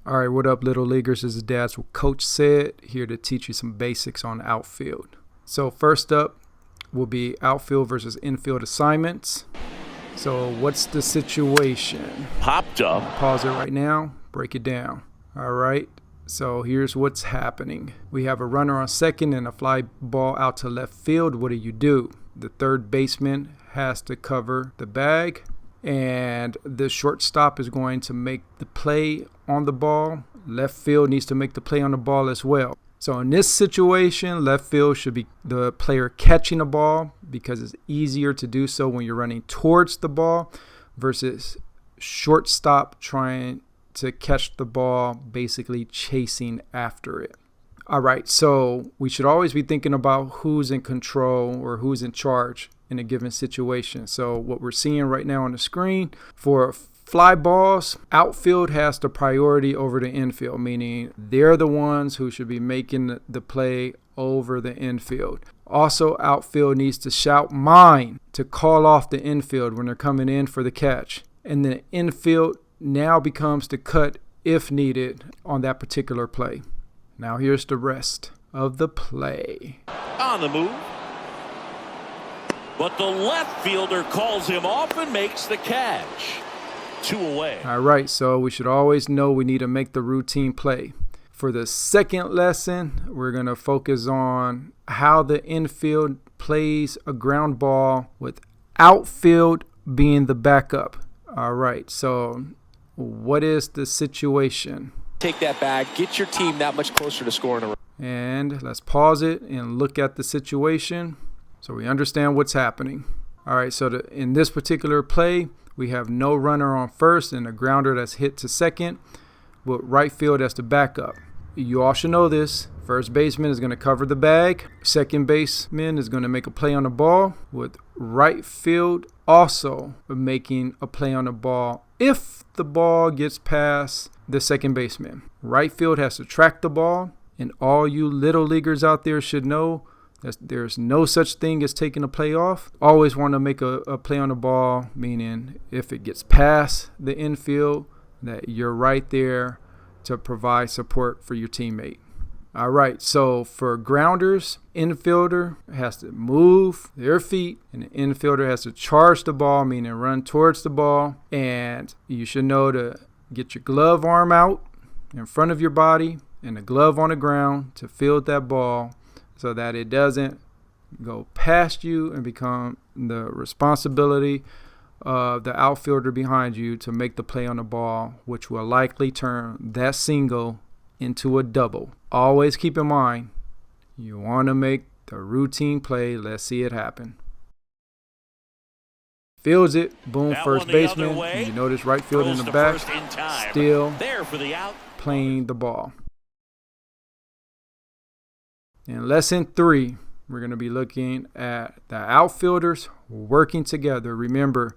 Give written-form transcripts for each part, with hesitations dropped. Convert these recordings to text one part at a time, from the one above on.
All right, what up, little leaguers? This is Dad's what Coach said, here to teach you some basics on outfield. So first up will be outfield versus infield assignments. So what's the situation? Popped up. Pause it right now, break it down. All right, so here's what's happening. We have a runner on second and a fly ball out to left field. What do? The third baseman has to cover the bag, and the shortstop is going to make the play on the ball. Left field needs to make the play on the ball as well. So in this situation, left field should be the player catching the ball because it's easier to do so when you're running towards the ball versus shortstop trying to catch the ball, basically chasing after it. All right, so we should always be thinking about who's in control or who's in charge in a given situation. So what we're seeing right now on the screen, for fly balls, outfield has the priority over the infield, meaning they're the ones who should be making the play over the infield. Also, outfield needs to shout mine to call off the infield when they're coming in for the catch. And the infield now becomes the cut if needed on that particular play. Now here's the rest of the play. On the move. But the left fielder calls him off and makes the catch. 2 away. All right, so we should always know we need to make the routine play. For the second lesson, we're going to focus on how the infield plays a ground ball with outfield being the backup. All right, so what is the situation? Take that bag, get your team that much closer to scoring a run. And let's pause it and look at the situation so we understand what's happening. All right, so in this particular play, we have no runner on first and a grounder that's hit to second with right field as the backup. You all should know this. First baseman is going to cover the bag. Second baseman is going to make a play on the ball, with right field also making a play on the ball if the ball gets past the second baseman. Right field has to track the ball, and all you little leaguers out there should know that there's no such thing as taking a play off. Always want to make a play on the ball, meaning if it gets past the infield, that you're right there to provide support for your teammate. All right, so for grounders, infielder has to move their feet, and the infielder has to charge the ball, meaning run towards the ball. And you should know to get your glove arm out in front of your body and the glove on the ground to field that ball so that it doesn't go past you and become the responsibility of the outfielder behind you to make the play on the ball, which will likely turn that single into a double. Always keep in mind, you want to make the routine play. Let's see it happen. Fields it, boom, That first one the other baseman. way. You notice right field in Throws the to back, first in time. still There for the out. playing the ball. In lesson 3, we're going to be looking at the outfielders working together. Remember,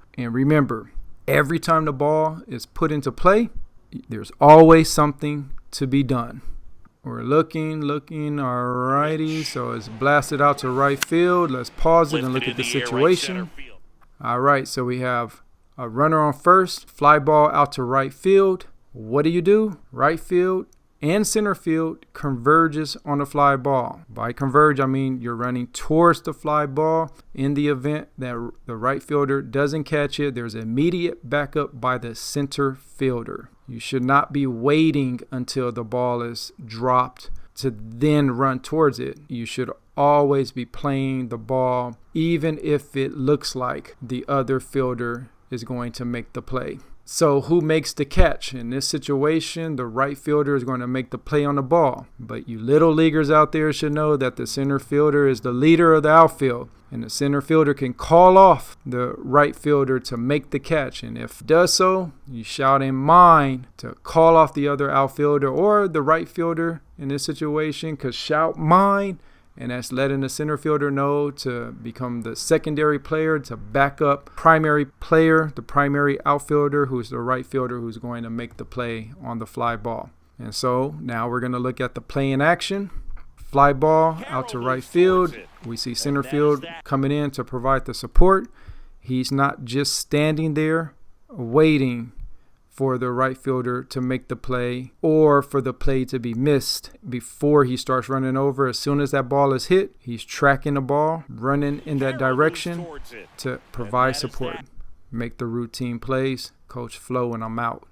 every time the ball is put into play, there's always something to be done. We're looking, all righty. So it's blasted out to right field. Let's pause it and look at the situation. All right, so we have a runner on first, fly ball out to right field. What do? Right field and center field converges on the fly ball. By converge, I mean you're running towards the fly ball. In the event that the right fielder doesn't catch it, there's immediate backup by the center fielder. You should not be waiting until the ball is dropped to then run towards it. You should always be playing the ball, even if it looks like the other fielder is going to make the play. So who makes the catch? In this situation, the right fielder is going to make the play on the ball. But you little leaguers out there should know that the center fielder is the leader of the outfield. And the center fielder can call off the right fielder to make the catch. And if it does so, you shout in mine to call off the other outfielder, or the right fielder in this situation could shout mine. And that's letting the center fielder know to become the secondary player to back up primary player, the primary outfielder, who's the right fielder who's going to make the play on the fly ball. And so now we're going to look at the play in action. Fly ball out to right field. We see center field coming in to provide the support. He's not just standing there waiting for the right fielder to make the play or for the play to be missed before he starts running over. As soon as that ball is hit, he's tracking the ball, running in that direction to provide support. Make the routine plays. Coach Flo, and I'm out.